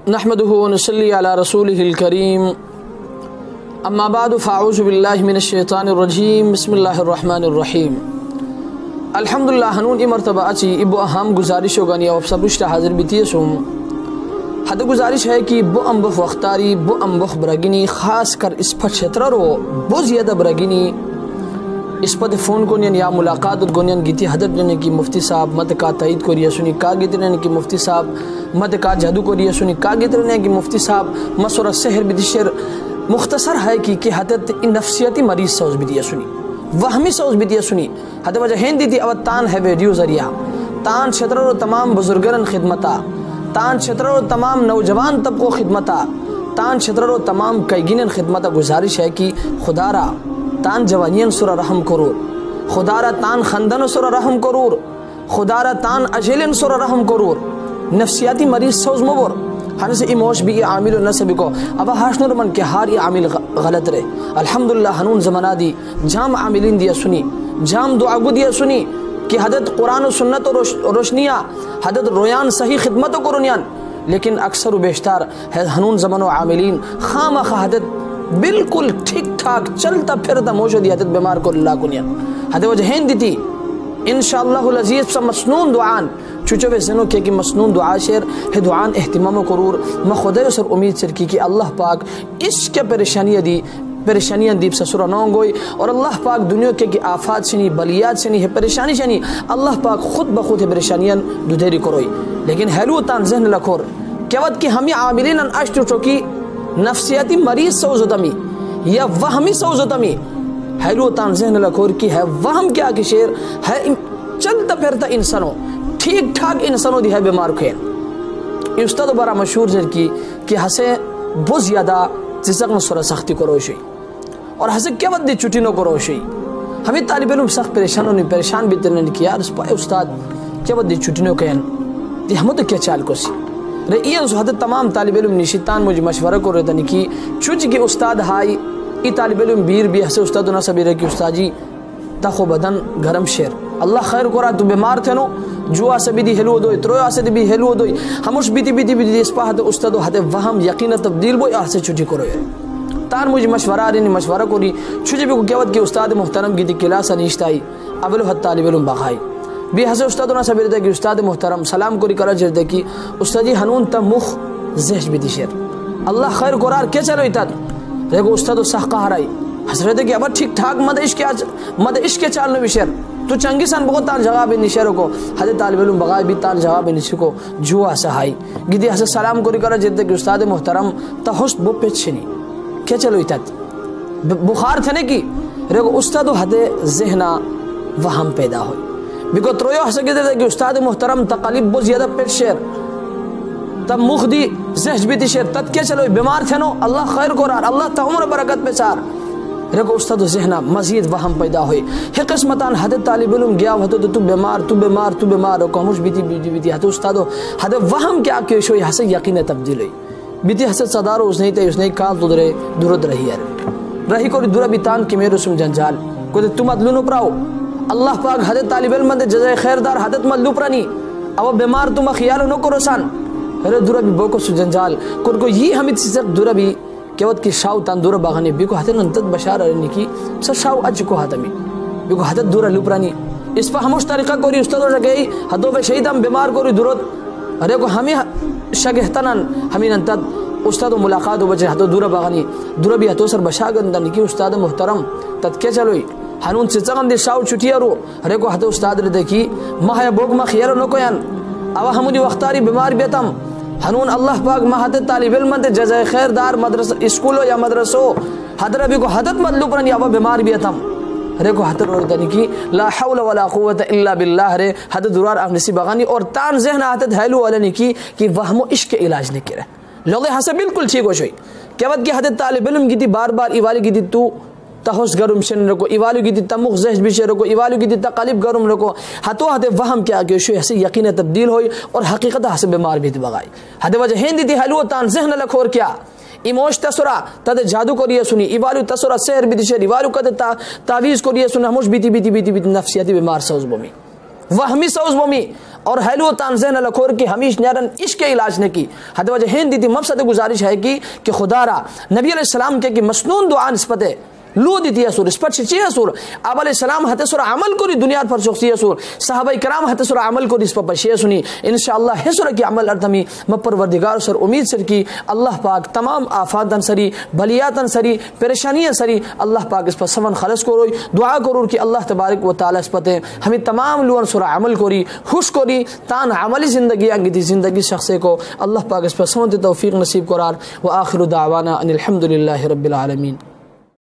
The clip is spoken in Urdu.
نحمده ونصلي على رسوله الكريم اما بعد فاعوذ بالله من الشیطان الرجیم بسم اللہ الرحمن الرحیم الحمدللہ ہنون مرتبہ اچھی ابو اہم گزارش ہوگانی اور سب رشتہ حاضر بیتی سوم حد گزارش ہے کہ بو امبخ وقتاری بو امبخ برگینی خاص کر اس پر چھترہ رو بو زیادہ برگینی اس پر فون کو یا ملاقات گونین گیتی حضرت نے کی مفتی صاحب مت کا تائید کو ریا سنی کا گیتنے کی مفتی صاحب مت کا جادو کو ریا سنی کا گیتنے کی مفتی صاحب مسور سحر بدشر مختصر ہے کہ حضرت نفسیاتی مریض سوز بدیا سنی وہمی سوز بدیا سنی حضرت وجہ ہندی دی او تان ہے ویڈیو ذریعہ تان چھتر و تمام بزرگرن خدمتا تان چھتر و تمام نوجوان طبقو خدمتا تان چھتر و تمام کئیگینن خدمتا گزارش ہے کہ خدا را تان جوانین سر رحم کرور خدا را تان خندن سر رحم کرور خدا را تان اجلن سر رحم کرور نفسیاتی مریض سوز مبور ہن سے ایموش بھی عامل نسب کو اب ہاشنور من کے ہار یہ عامل غلط رہے الحمدللہ ہنون زمانہ دی جام عاملین دیا سنی جام دعا گو دیا سنی کہ حضرت قرآن و سنت و روشنیاں حضرت رویان صحیح خدمت و قرآن لیکن اکثر و بیشتر ہنون زمان و عاملین خام حضرت بالکل ٹھیک ٹھاک چلتا پھرتا موجود حضرت بیمار کو اللہ کنیا حضرت وجہ ہین دیتی انشاءاللہ العزیز سب مسنون دعان چوچوے زنو کہ مسنون دعا شیر ہے دعان اہتمام و قرور میں خدا سر امید سر کی کہ اللہ پاک اس کے پریشانیاں دیب سسرہ نونگوئی اور اللہ پاک دنیا کے آفات سنی بلیات سنی ہے پریشانی سنی اللہ پاک خود بخود ہے پریشانیاں دودھیری کروئی لیکن حیلو تان ذہن لکھور کیوت کہ ہمیں عاملین اشتو چوکی نفسیاتی مریض سوزدمی یا وہمی سوزدمی حیلو تان ذہن لکھور کی ہے وہم کیا کہ شیر ہے چلتا پھرتا انسانوں ٹھیک ٹھاک انسانوں دی ہے بیمار کھین استاد برا مشہور زر کی کہ ہسے بہت زیادہ چیزک نصورہ سختی کو روشی اور ہسے کیا وقت دی چھٹی نو کو روشی ہمیں طالب علم سخت پریشان بھی ترنے کیا استاد کیا وقت دی چھٹی نو کہن دی ہمیں تو کیا چال کو سی رہی حضرت تمام طالب علم نشیطان مجھے مشورہ کو رہتا نہیں کی چوچ کی استاد ہائی ای طالب علم بیر بھی ہسے استاد نہ سبیرے کی استاد جی تخو بدن گرم شیر اللہ خیر کو رہا تو بیمار تھے نو جو آسے بھی دی ہلو دوئی تروی آسے بھی ہلو دوئی ہموش بیتی اس پاہ دے استاد حد وہم یقین تبدیل بوئی آسے چھوٹی کرو ہے تار مجھے مشورہ رہی مشورہ کو رہی چھوٹی بھی کو کیوت کی استاد محترم کی دی کلاسہ نیشتائی اولو حد طالب علم بخائی بھی حسے استاد نہ سبیرے کی استاد محترم سلام کو کرا جردے کی استاد جی ہنون تا مخ زہج بھی دی شیر اللہ خیر کو رہا کیا چلو اتاد ریکو استاد سخ کہارائی حسرت کہ اب ٹھیک ٹھاک مد عشق چالنے بھی شیر تو چنگی سان بہت تار جواب نشیروں کو حضرت طالب علم بغای بھی تار جواب نشی کو جو آسہائی گیدی حسن سلام کو رکھا جدے کہ استاد محترم تا حسن بو پیچ چھنی کیا چلو اتت بخار تھنے کی ریکو استاد حد ذہنہ وہم پیدا ہوئی بیکو ترویو حسن گیدے کہ استاد محترم تا قلیب بو زیادہ پیچ شیر تا مخ دی زہج بھی دی شیر تت کیا چلو بیمار تھنو اللہ خیر کو رہا اللہ تا عمر برکت پہ سار رکو استاد ذہنہ مزید وہم پیدا ہوئی ہے قسمتان حضرت طالب علم گیا ہوتا تو بیمار رکو ہموش بیتی حضرت استاد حضرت وہم کیا کہ شوئی حسن یقین تبدیل ہوئی بیتی حسن صدارو اس نہیں کال تو درد رہی ہے رہی کو دورا بیتان کی میرے سم جنجال کو تم ادلونو پراؤ اللہ پاک حضرت طالب علم دے جزائے خیردار حضرت مدلو پرانی او بیمار تم خیالو نو کرو سان دورا بھی بوکو سو جنجال کو یہ ہمیں سیزک دورا بھی کیوت کی شاو تان دورا باغانی بیکو حتی ننتد بشار رہنی کی سر شاو اج کو حتی بیکو حتی دورا لپرانی اس پا ہموش طریقہ کوری استاد رو گئی حدو پہ شہید ہم بیمار کوری درود ارے کو ہمیں شگہتنن ہمیں ننتد استاد ملاقات ہو بچے حتی دورا باغانی دورا بھی حتی سر بشار گندن کی استاد محترم تد کیا چلوئی ہنون چچگن دی شاو چھٹیا رو ارے کو حتی استاد رو دیکھی ماہ بوگ ما خیالو نکوین او ہمو دی وقتاری بیمار بیتم ہنون اللہ پاک مہدت طالب علم دے جزائے خیر دار مدرسہ اسکولو یا مدرسو حضر ابھی کو حدت مدلو پرن یا بیمار بھی اتم رے کو حضر رویدنی کی لا حول ولا قوت الا باللہ رے حدت درار اغنسی بغانی اور تان ذہن آتت حیلو علنی کی کہ وہم و عشق علاج نکی رہے لوگے حسن بالکل ٹھیک ہو شوئی کیا وقت کی حدت طالب علم کی تھی بار بار ایوالی کی تھی تو تحس گرم شن رکو ایوالو کی تی تمخ زہج بشے رکو ایوالو کی تی تقلیب گرم رکو ہتو ہتے وہم کیا کہ شو حسی یقین تبدیل ہوئی اور حقیقت حسب بیمار بھی بغائی ہتے وجہ ہندی تی حلو تان ذہن لکھور کیا ایموش تسرا تد جادو کو ریا سنی ایوالو تسرا سحر بھی دیشے ایوالو کد تعویز کو ریا سنی ہموش بیتی نفسیاتی بیمار سوز بومی وہمی سوز بومی اور ہیلو تانزین لکھور کی ہمیش نیرن عشق کے علاج نے کی حد وجہ ہین دیتی مقصد گزارش ہے کہ خدا را نبی علیہ السلام کے مسنون دعا نسبت ہے لو دیتی ہے سور اس پر چچی ہے سور اب علیہ السلام حتی سور عمل کو دنیا پر شخصی ہے سور صحابہ کرام حتی سور عمل کو اس پر پشی سنی انشاءاللہ ہے سور کی عمل ارتمی مپروردگار سر امید سر کی اللہ پاک تمام آفاتن سری بلیاتن سری پریشانیاں سری اللہ پاک اس پر سمن خلص کو روئی دعا کرور کہ اللہ تبارک و تعالی اس پتے ہمیں تمام لون سور عمل کو ری خوش کو ری تان عملی زندگی انگی دی زندگی شخصے کو اللہ پاک اس پر سمن توفیق نصیب قرار و آخر دعوانا ان الحمدللہ رب العالمین.